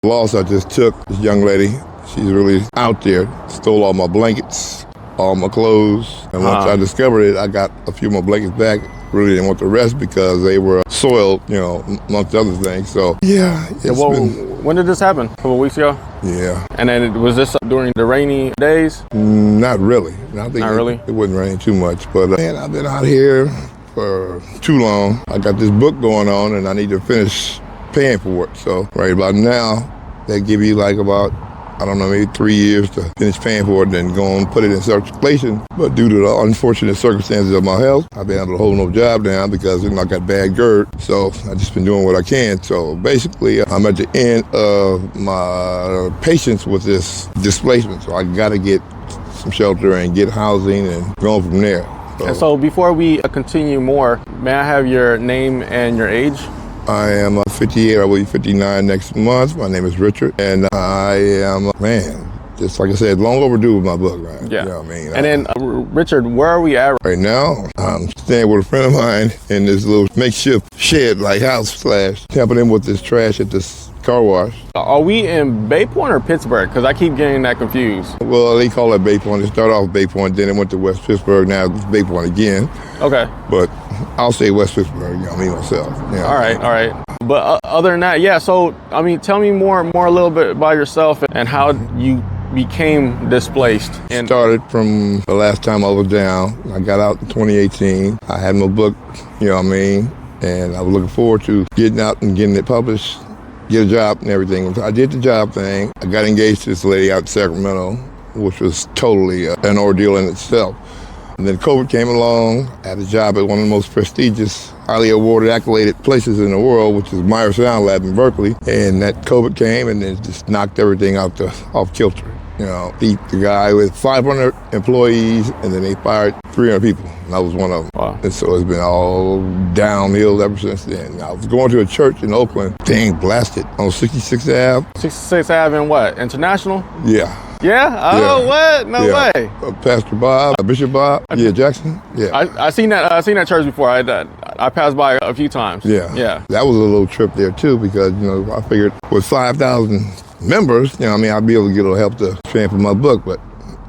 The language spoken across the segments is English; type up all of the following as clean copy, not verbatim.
Loss I just took, this young lady, she's really out there, stole all my blankets, all my clothes, and once I discovered it, I got a few more blankets back. Really didn't want the rest because they were soiled, amongst other things. So, yeah. When did this happen? A couple of weeks ago? Yeah. And then was this during the rainy days? Not really. Not really? It wasn't raining too much. But, man, I've been out here for too long. I got this book going on, and I need to finish paying for it. So, right about now, they give you like about, maybe 3 years to finish paying for it and go and put it in circulation. But due to the unfortunate circumstances of my health, I've been able to hold no job now because I got bad GERD. So I've just been doing what I can. So basically, I'm at the end of my patience with this displacement. So I got to get some shelter and get housing and go from there. And so before we continue more, may I have your name and your age? I am 58, I will be 59 next month. My name is Richard, and I am, just like I said, long overdue with my book, man. Yeah. You know what I mean? And then, Richard, where are we at? Right now, I'm staying with a friend of mine in this little makeshift shed, like house / helping him with this trash at this car wash. Are we in Bay Point or Pittsburgh? Because I keep getting that confused. Well, they call it Bay Point. It started off Bay Point, then it went to West Pittsburgh. Now it's Bay Point again. Okay. But I'll say West Pittsburgh, myself. Yeah. All right. But other than that, so, tell me more a little bit about yourself and how you became displaced. And started from the last time I was down. I got out in 2018. I had my book, and I was looking forward to getting out and getting it published, get a job and everything. So I did the job thing. I got engaged to this lady out in Sacramento, which was totally an ordeal in itself. And then COVID came along. I had a job at one of the most prestigious, highly awarded, accoladed places in the world, which is Meyer Sound Lab in Berkeley. And that COVID came and it just knocked everything off kilter. The guy with 500 employees, and then they fired 300 people. And I was one of them. Wow. And so it's been all downhill ever since then. I was going to a church in Oakland, thing blasted on 66th Ave. 66th Ave in what? International? Yeah. Yeah? Oh, what? No way. Pastor Bob, Bishop Bob, Jackson. Yeah. I seen that church before. I passed by a few times. Yeah. That was a little trip there too because, I figured with 5,000 members, I'd be able to get a little help to train for my book. But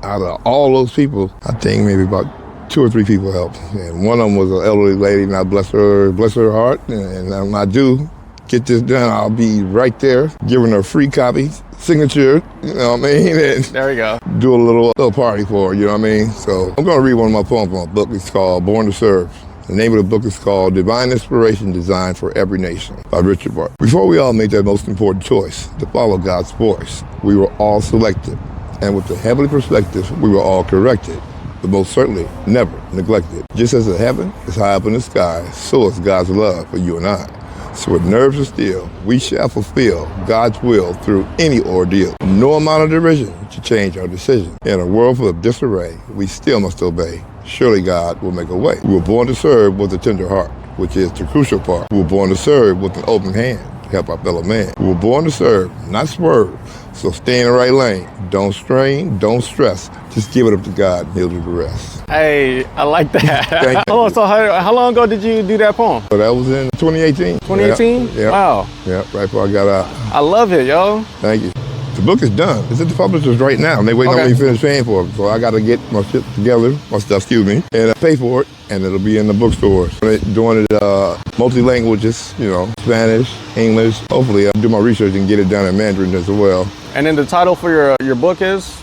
out of all those people, I think maybe about 2 or 3 people helped. And one of them was an elderly lady, and I bless her heart. And when I do get this done, I'll be right there giving her a free copy, signature, And there we go. Do a little party for her, So I'm going to read one of my poems from my book. It's called Born to Serve. The name of the book is called Divine Inspiration Designed for Every Nation by Richard Bart. Before we all made that most important choice, to follow God's voice, we were all selected. And with the heavenly perspective, we were all corrected, but most certainly never neglected. Just as the heaven is high up in the sky, so is God's love for you and I. So with nerves of steel, we shall fulfill God's will through any ordeal. No amount of derision to change our decision. In a world full of disarray, we still must obey. Surely God will make a way. We were born to serve with a tender heart, which is the crucial part. We were born to serve with an open hand to help our fellow man. We were born to serve, not swerve. So stay in the right lane. Don't strain, don't stress. Just give it up to God and He'll do the rest. Hey, I like that. Thank you. Oh, so how long ago did you do that poem? So that was in 2018. 2018? Yeah. Wow. Yeah, right before I got out. I love it, yo. Thank you. The book is done. It's at the publishers right now, and they waiting on me to finish paying for it. So I got to get my shit together, and pay for it, and it'll be in the bookstores. Doing it multi-languages, Spanish, English. Hopefully I'll do my research and get it done in Mandarin as well. And then the title for your book is?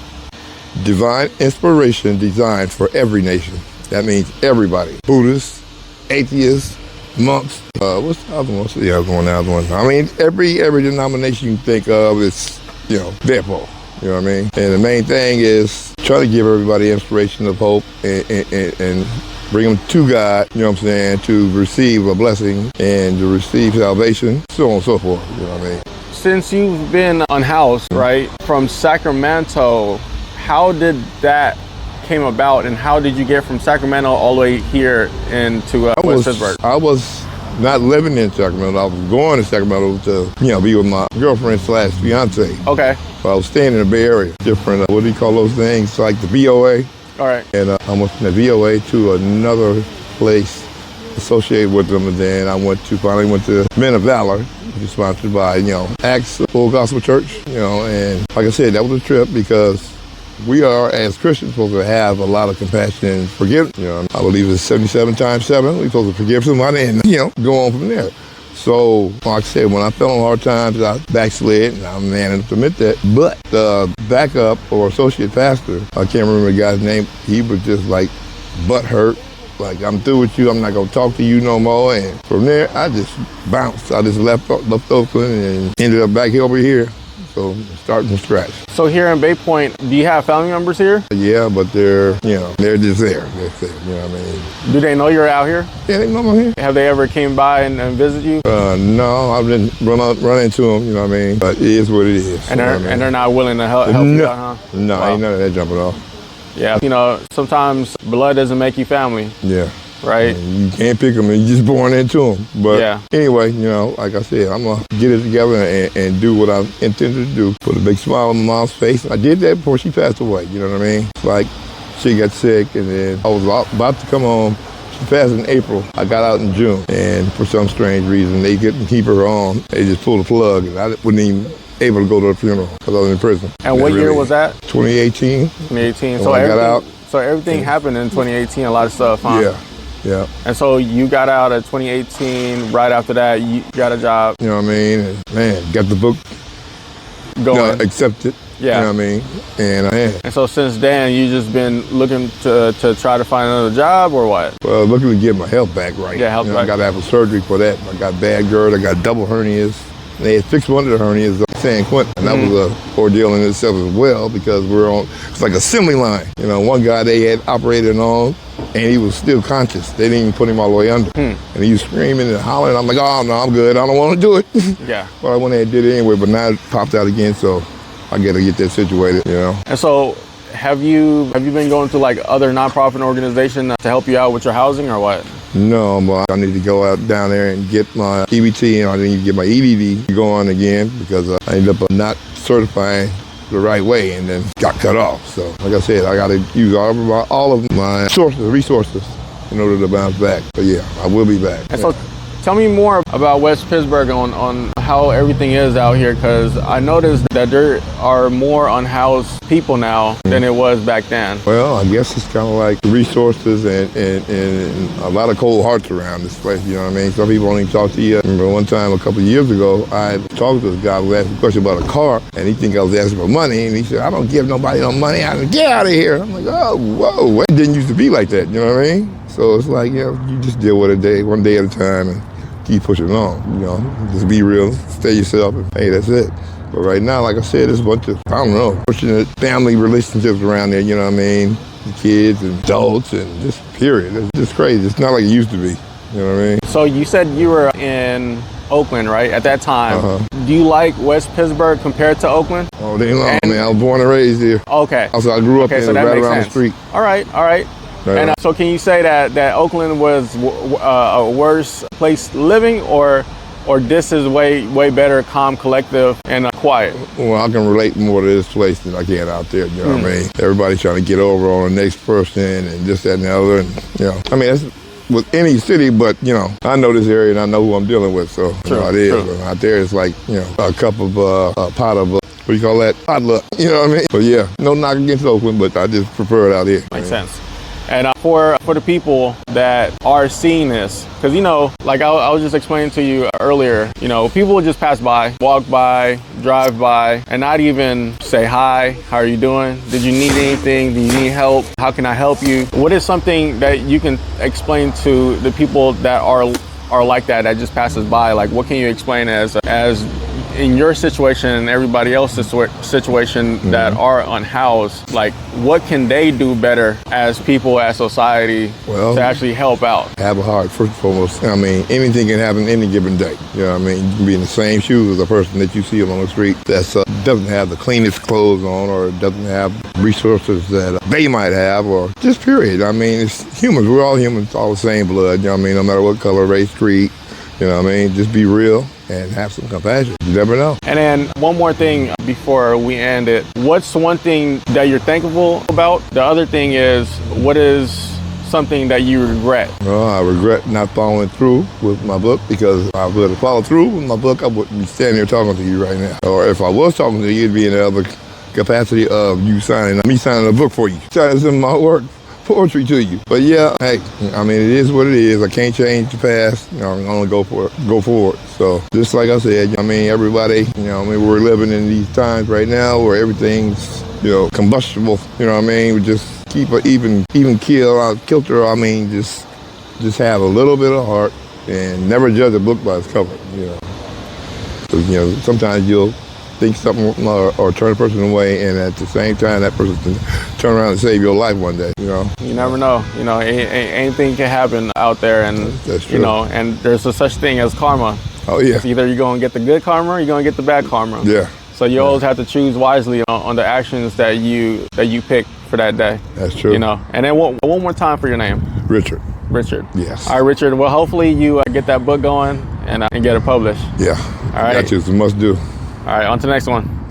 Divine Inspiration Designed for Every Nation. That means everybody. Buddhists, atheists, monks. What's the other one? Yeah, the one. Every denomination you think of is, their fault. You know what I mean? And the main thing is try to give everybody inspiration of hope and bring them to God, to receive a blessing and to receive salvation, so on and so forth. You know what I mean? Since you've been unhoused, right, from Sacramento, how did that came about, and how did you get from Sacramento all the way here into West Pittsburgh? I was not living in Sacramento. I was going to Sacramento to, be with my girlfriend / fiance. Okay. So I was staying in the Bay Area. Different, what do you call those things? Like the VOA. All right. And I went from the VOA to another place associated with them, and then I finally went to Men of Valor, which is sponsored by, Acts Full Gospel Church, and like I said, that was a trip because we are, as Christians, supposed to have a lot of compassion and forgiveness. I believe it's 77 times 7. We're supposed to forgive somebody and, go on from there. So, like I said, when I fell on hard times, I backslid, and I'm man enough to admit that. But the backup or associate pastor, I can't remember the guy's name, he was just like butt hurt. Like, I'm through with you, I'm not gonna talk to you no more. And from there, I just bounced. I just left Oakland and ended up back over here. So, starting from scratch. So here in Bay Point, do you have family members here? Yeah, but they're just there. They're there, you know what I mean? Do they know you're out here? Yeah, they know I'm here. Have they ever came by and visit you? No, I've been run into them, you know what I mean? But it is what it is. And they're not willing to help you out, huh? No, Wow. ain't none of that jumping off. Yeah, sometimes blood doesn't make you family. Yeah. Right? You can't pick them, and you're just born into them. But anyway, like I said, I'm going to get it together and do what I intended to do. Put a big smile on my mom's face. I did that before she passed away, you know what I mean? It's like she got sick, and then I was about to come home. She passed in April. I got out in June, and for some strange reason, they couldn't keep her on. They just pulled the plug, and I wasn't even able to go to the funeral because I was in prison. And what year was that? 2018. 2018. So I got out. So everything happened in 2018, a lot of stuff, huh? Yeah. And so you got out at 2018. Right after that, you got a job. You know what I mean? And, man, got the book going. Accepted. Yeah. You know what I mean? And so since then, you just been looking to try to find another job or what? Well, looking to get my health back right. Yeah, health back. I got to have a surgery for that. I got bad GERD. I got double hernias. They had fixed one of the hernias at San Quentin, and that was a ordeal in itself as well because it's like assembly line. One guy they had operated on, and he was still conscious. They didn't even put him all the way under. And he was screaming and hollering. I'm like, oh, no, I'm good. I don't want to do it. Yeah. But I went ahead and did it anyway, but now it popped out again, so I got to get that situated, And so have you been going to like other nonprofit organizations to help you out with your housing or what? No, but I need to go out down there and get my EBT, and I need to get my EDD going again because I ended up not certifying the right way and then got cut off. So, like I said, I got to use all of my resources in order to bounce back. But yeah, I will be back. And so tell me more about West Pittsburgh on how everything is out here, because I noticed that there are more unhoused people now than it was back then. Well, I guess it's kind of like the resources and a lot of cold hearts around this place, you know what I mean? Some people don't even talk to you. I remember one time a couple of years ago, I talked to this guy who asked me a question about a car, and he think I was asking for money, and he said, I don't give nobody no money. I said, get out of here. I'm like, oh, whoa. It didn't used to be like that, you know what I mean? So it's like, you just deal with it one day at a time, and keep pushing on, just be real, stay yourself, and hey, that's it. But right now, like I said, there's a bunch of, fortunate family relationships around there, you know what I mean? The kids and adults and just period. It's just crazy. It's not like it used to be, you know what I mean? So you said you were in Oakland, right, at that time. Do you like West Pittsburgh compared to Oakland? Oh, they long, man. I was born and raised here. Okay. Also, I grew up so right around the street. All right. And so can you say that Oakland was a worse place living, or this is way better, calm, collective, and quiet? Well, I can relate more to this place than I can out there, you know what I mean? Everybody's trying to get over on the next person and this, that, and the other. And, that's with any city, but, I know this area and I know who I'm dealing with, so it is. But out there, it's like, a cup of, a pot of, what do you call that? Potluck, you know what I mean? But yeah, no knock against Oakland, but I just prefer it out here. Makes sense. And for the people that are seeing this, because like I was just explaining to you earlier, people will just pass by, walk by, drive by, and not even say hi, how are you doing? Did you need anything? Do you need help? How can I help you? What is something that you can explain to the people that are like that just passes by? Like, what can you explain as in your situation and everybody else's situation that are unhoused, like what can they do better as people, as society, to actually help out? Have a heart, first and foremost. Anything can happen any given day. You know what I mean? You can be in the same shoes as a person that you see on the street that doesn't have the cleanest clothes on or doesn't have resources that they might have, or just period. It's humans. We're all humans, all the same blood. You know what I mean? No matter what color, race, creed. You know what I mean? Just be real and have some compassion. You never know. And then one more thing before we end it. What's one thing that you're thankful about? The other thing is, what is something that you regret? Well, I regret not following through with my book, because if I would have followed through with my book, I wouldn't be standing here talking to you right now. Or if I was talking to you, it'd be in the other capacity of me signing a book for you, signing some of my work, poetry to you. But yeah, hey, I mean, it is what it is. I can't change the past. You know, I'm gonna go forward. So just like I said, I mean, everybody, you know, I mean, we're living in these times right now where everything's, you know, combustible. You know what I mean? We just keep a even kilter. I mean, just have a little bit of heart and never judge a book by its cover. You know, 'cause, you know, sometimes you'll think something or turn a person away, and at the same time, that person can turn around and save your life one day. You know, You never know. You know, anything can happen out there, and That's true. you know, and there's a such thing as karma. oh yeah, It's either you're gonna get the good karma or you're gonna get the bad karma. yeah, So you always have to choose wisely on the actions that you pick for that day. that's true. You know, and then one more time for your name, Richard. Richard. Yes. All right, Richard. Well, hopefully you get that book going and get it published. Yeah. All right. Got you. It's a must do. All right, on to the next one.